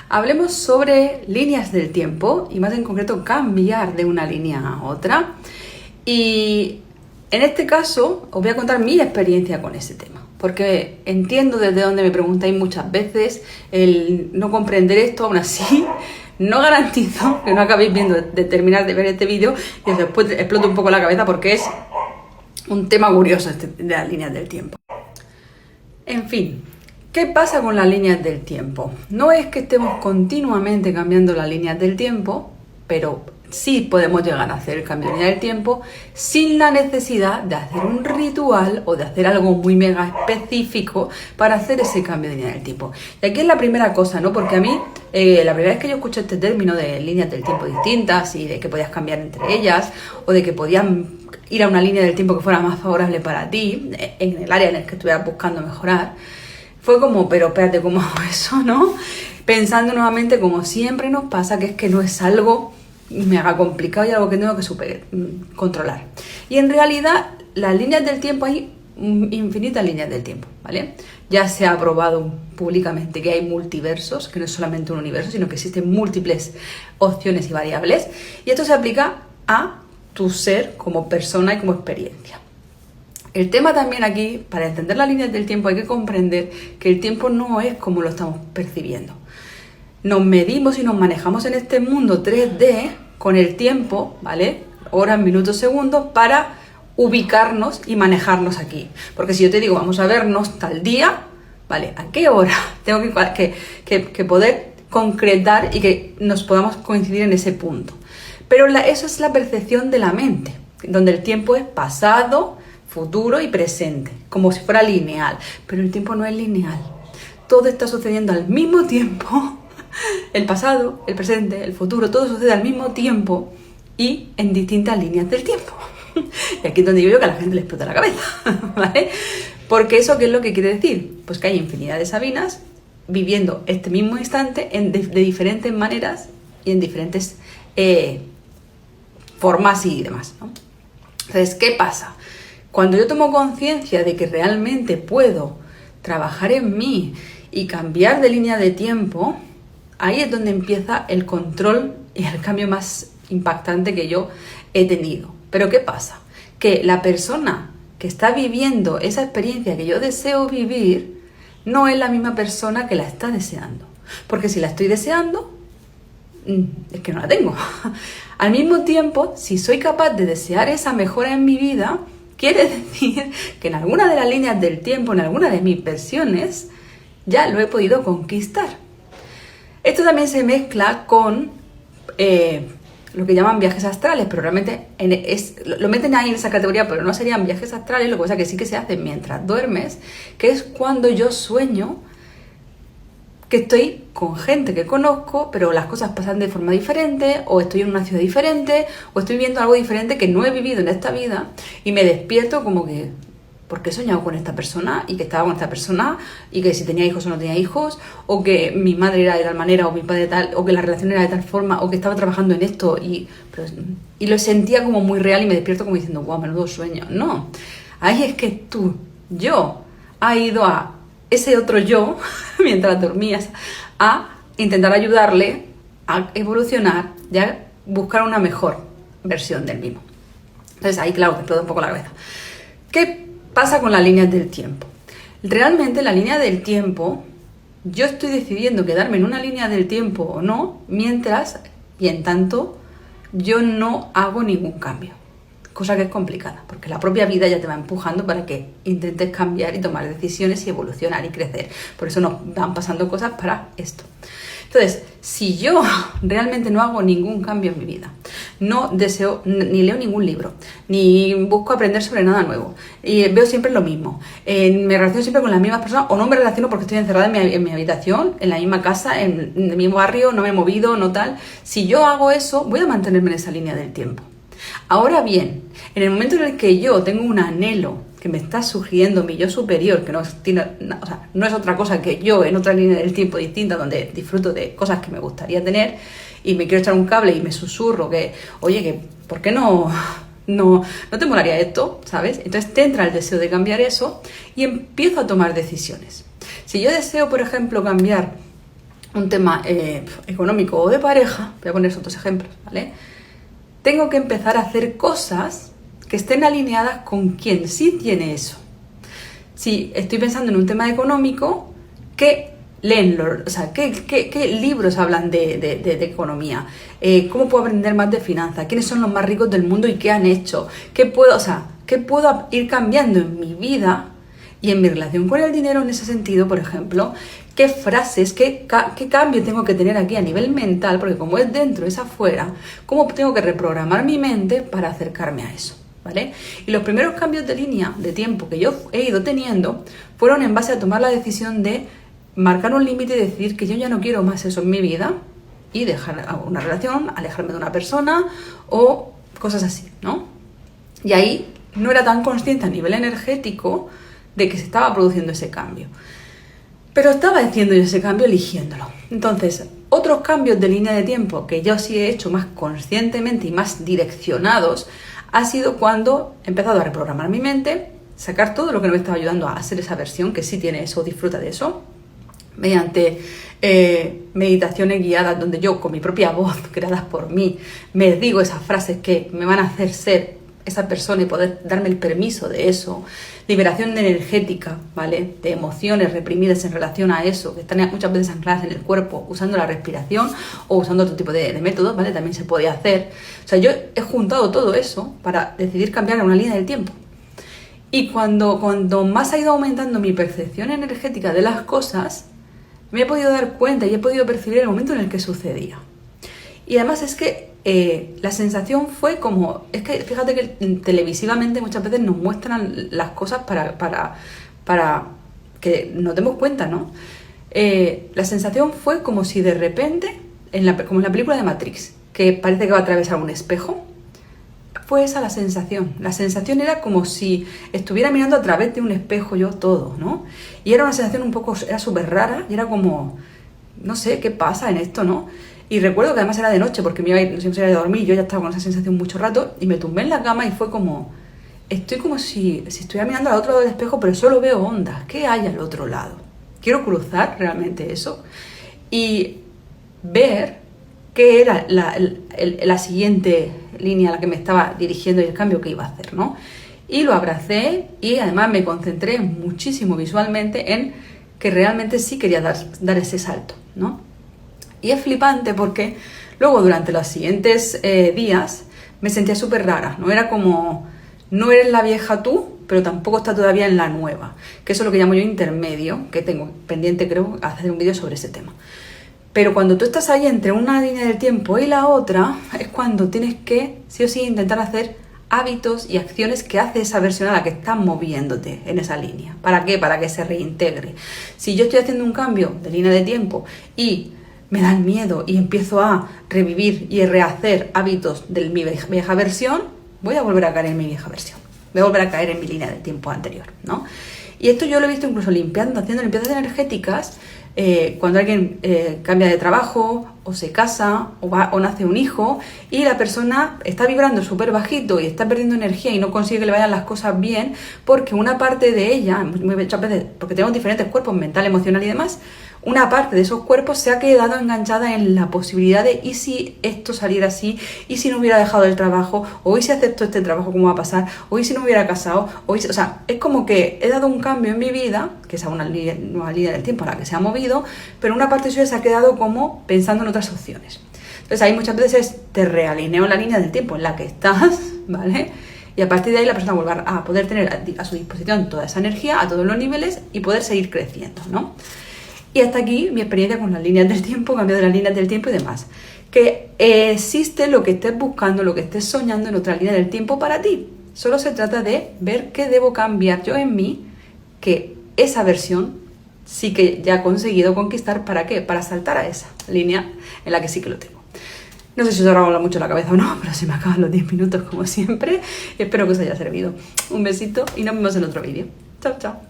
hablemos sobre líneas del tiempo y más en concreto cambiar de una línea a otra. Y en este caso os voy a contar mi experiencia con ese tema, porque entiendo desde donde me preguntáis muchas veces el no comprender esto. Aún así no garantizo que no acabéis viendo de terminar de ver este vídeo y después explote un poco la cabeza, porque es un tema curioso de las líneas del tiempo. En fin, ¿qué pasa con las líneas del tiempo? No es que estemos continuamente cambiando las líneas del tiempo, pero sí podemos llegar a hacer el cambio de línea del tiempo sin la necesidad de hacer un ritual o de hacer algo muy mega específico para hacer ese cambio de línea del tiempo. Y aquí es la primera cosa, ¿no? Porque a mí, la primera vez que yo escuché este término de líneas del tiempo distintas y de que podías cambiar entre ellas o de que podías ir a una línea del tiempo que fuera más favorable para ti, en el área en el que estuvieras buscando mejorar, fue como, pero espérate, ¿cómo hago eso, no? Pensando nuevamente, como siempre nos pasa, que es que no es algo me haga complicado y algo que tengo que controlar. Y en realidad, las líneas del tiempo, hay infinitas líneas del tiempo, ¿vale? Ya se ha probado públicamente que hay multiversos, que no es solamente un universo, sino que existen múltiples opciones y variables. Y esto se aplica a tu ser como persona y como experiencia. El tema también aquí, para entender las líneas del tiempo, hay que comprender que el tiempo no es como lo estamos percibiendo. Nos medimos y nos manejamos en este mundo 3D con el tiempo, ¿vale? Horas, minutos, segundos, para ubicarnos y manejarnos aquí. Porque si yo te digo, vamos a vernos tal día, ¿vale? ¿A qué hora? Tengo que poder concretar y que nos podamos coincidir en ese punto. Pero eso es la percepción de la mente, donde el tiempo es pasado, futuro y presente, como si fuera lineal. Pero el tiempo no es lineal. Todo está sucediendo al mismo tiempo. El pasado, el presente, el futuro, todo sucede al mismo tiempo y en distintas líneas del tiempo. Y aquí es donde yo veo que a la gente le explota la cabeza, ¿vale? Porque eso, ¿qué es lo que quiere decir? Pues que hay infinidad de Sabinas viviendo este mismo instante de diferentes maneras y en diferentes formas y demás, ¿no? Entonces, ¿qué pasa? Cuando yo tomo conciencia de que realmente puedo trabajar en mí y cambiar de línea de tiempo, ahí es donde empieza el control y el cambio más impactante que yo he tenido. Pero ¿qué pasa? Que la persona que está viviendo esa experiencia que yo deseo vivir no es la misma persona que la está deseando. Porque si la estoy deseando, es que no la tengo. Al mismo tiempo, si soy capaz de desear esa mejora en mi vida, quiere decir que en alguna de las líneas del tiempo, en alguna de mis versiones, ya lo he podido conquistar. Esto también se mezcla con lo que llaman viajes astrales, pero realmente lo meten ahí en esa categoría, pero no serían viajes astrales. Lo que pasa es que sí que se hacen mientras duermes, que es cuando yo sueño que estoy con gente que conozco, pero las cosas pasan de forma diferente, o estoy en una ciudad diferente, o estoy viendo algo diferente que no he vivido en esta vida, y me despierto como que, ¿por qué he soñado con esta persona? Y que estaba con esta persona, y que si tenía hijos o no tenía hijos, o que mi madre era de tal manera, o mi padre de tal, o que la relación era de tal forma, o que estaba trabajando en esto, y lo sentía como muy real, y me despierto como diciendo, guau, menudo sueño. No, ahí es que yo, ha ido a ese otro yo, mientras dormías, a intentar ayudarle a evolucionar y a buscar una mejor versión del mismo. Entonces ahí, claro, te explota un poco la cabeza. ¿Qué pasa con las líneas del tiempo? Realmente la línea del tiempo, yo estoy decidiendo quedarme en una línea del tiempo o no, mientras y en tanto yo no hago ningún cambio. Cosa que es complicada, porque la propia vida ya te va empujando para que intentes cambiar y tomar decisiones y evolucionar y crecer. Por eso nos van pasando cosas para esto. Entonces, si yo realmente no hago ningún cambio en mi vida, no deseo, ni leo ningún libro, ni busco aprender sobre nada nuevo, y veo siempre lo mismo, me relaciono siempre con las mismas personas, o no me relaciono porque estoy encerrada en mi habitación, en la misma casa, en el mismo barrio, no me he movido, no tal. Si yo hago eso, voy a mantenerme en esa línea del tiempo. Ahora bien, en el momento en el que yo tengo un anhelo que me está sugiriendo mi yo superior, que no es otra cosa que yo en otra línea del tiempo distinta, donde disfruto de cosas que me gustaría tener y me quiero echar un cable y me susurro que, oye, que ¿por qué no te molaría esto? ¿Sabes? Entonces te entra el deseo de cambiar eso y empiezo a tomar decisiones. Si yo deseo, por ejemplo, cambiar un tema económico o de pareja, voy a poner otros ejemplos, ¿vale? Tengo que empezar a hacer cosas que estén alineadas con quien sí tiene eso. Si estoy pensando en un tema económico, ¿qué leen? O sea, ¿qué libros hablan de economía? ¿Cómo puedo aprender más de finanzas? ¿Quiénes son los más ricos del mundo y qué han hecho? ¿Qué puedo ir cambiando en mi vida y en mi relación con el dinero en ese sentido, por ejemplo? ¿Qué frases, qué cambio tengo que tener aquí a nivel mental? Porque como es dentro, es afuera, ¿cómo tengo que reprogramar mi mente para acercarme a eso? ¿Vale? Y los primeros cambios de línea de tiempo que yo he ido teniendo fueron en base a tomar la decisión de marcar un límite y decidir que yo ya no quiero más eso en mi vida y dejar una relación, alejarme de una persona o cosas así, ¿no? Y ahí no era tan consciente a nivel energético de que se estaba produciendo ese cambio. Pero estaba haciendo yo ese cambio eligiéndolo. Entonces, otros cambios de línea de tiempo que yo sí he hecho más conscientemente y más direccionados ha sido cuando he empezado a reprogramar mi mente, sacar todo lo que no me estaba ayudando a hacer esa versión, que sí tiene eso, disfruta de eso, mediante meditaciones guiadas donde yo con mi propia voz, creadas por mí, me digo esas frases que me van a hacer ser esa persona y poder darme el permiso de eso, liberación energética, ¿vale? De emociones reprimidas en relación a eso, que están muchas veces ancladas en el cuerpo, usando la respiración o usando otro tipo de métodos, ¿vale? También se podía hacer. O sea, yo he juntado todo eso para decidir cambiar una línea del tiempo. Y cuando más ha ido aumentando mi percepción energética de las cosas, me he podido dar cuenta y he podido percibir el momento en el que sucedía. Y además es que la sensación fue como... Es que fíjate que televisivamente muchas veces nos muestran las cosas para que nos demos cuenta, ¿no? La sensación fue como si de repente, como en la película de Matrix, que parece que va a atravesar un espejo, fue esa la sensación. La sensación era como si estuviera mirando a través de un espejo yo todo, ¿no? Y era una sensación era súper rara y era como, no sé, ¿qué pasa en esto, no? Y recuerdo que además era de noche porque siempre se iba a dormir y yo ya estaba con esa sensación mucho rato y me tumbé en la cama y fue como, estoy como si estuviera mirando al otro lado del espejo pero solo veo ondas. ¿Qué hay al otro lado? Quiero cruzar realmente eso y ver qué era la siguiente línea a la que me estaba dirigiendo y el cambio que iba a hacer, ¿no? Y lo abracé y además me concentré muchísimo visualmente en que realmente sí quería dar ese salto, ¿no? Y es flipante porque luego durante los siguientes días me sentía súper rara, ¿no? Era como, no eres la vieja tú, pero tampoco está todavía en la nueva, que eso es lo que llamo yo intermedio, que tengo pendiente creo hacer un vídeo sobre ese tema. Pero cuando tú estás ahí entre una línea del tiempo y la otra, es cuando tienes que, sí o sí, intentar hacer hábitos y acciones que hace esa versión a la que estás moviéndote en esa línea. ¿Para qué? Para que se reintegre. Si yo estoy haciendo un cambio de línea de tiempo y me da el miedo y empiezo a revivir y rehacer hábitos de mi vieja versión, voy a volver a caer en mi vieja versión. Voy a volver a caer en mi línea del tiempo anterior, ¿no? Y esto yo lo he visto incluso haciendo limpiezas energéticas, cuando alguien cambia de trabajo o se casa o nace un hijo y la persona está vibrando súper bajito y está perdiendo energía y no consigue que le vayan las cosas bien porque una parte de ella, muchas veces porque tenemos diferentes cuerpos, mental, emocional y demás, una parte de esos cuerpos se ha quedado enganchada en la posibilidad de ¿y si esto saliera así? ¿Y si no hubiera dejado el trabajo? ¿O y si acepto este trabajo, cómo va a pasar? ¿O y si no me hubiera casado? O sea, es como que he dado un cambio en mi vida, que es una nueva línea del tiempo a la que se ha movido, pero una parte suya se ha quedado como pensando en otras opciones. Entonces ahí muchas veces te realineo la línea del tiempo en la que estás, ¿vale? Y a partir de ahí la persona vuelve a poder tener a su disposición toda esa energía a todos los niveles y poder seguir creciendo, ¿no? Y hasta aquí mi experiencia con las líneas del tiempo, cambio de las líneas del tiempo y demás. Que existe lo que estés buscando, lo que estés soñando en otra línea del tiempo para ti. Solo se trata de ver qué debo cambiar yo en mí, que esa versión sí que ya he conseguido conquistar. ¿Para qué? Para saltar a esa línea en la que sí que lo tengo. No sé si os habrá mucho la cabeza o no, pero se me acaban los 10 minutos como siempre. Espero que os haya servido. Un besito y nos vemos en otro vídeo. Chao, chao.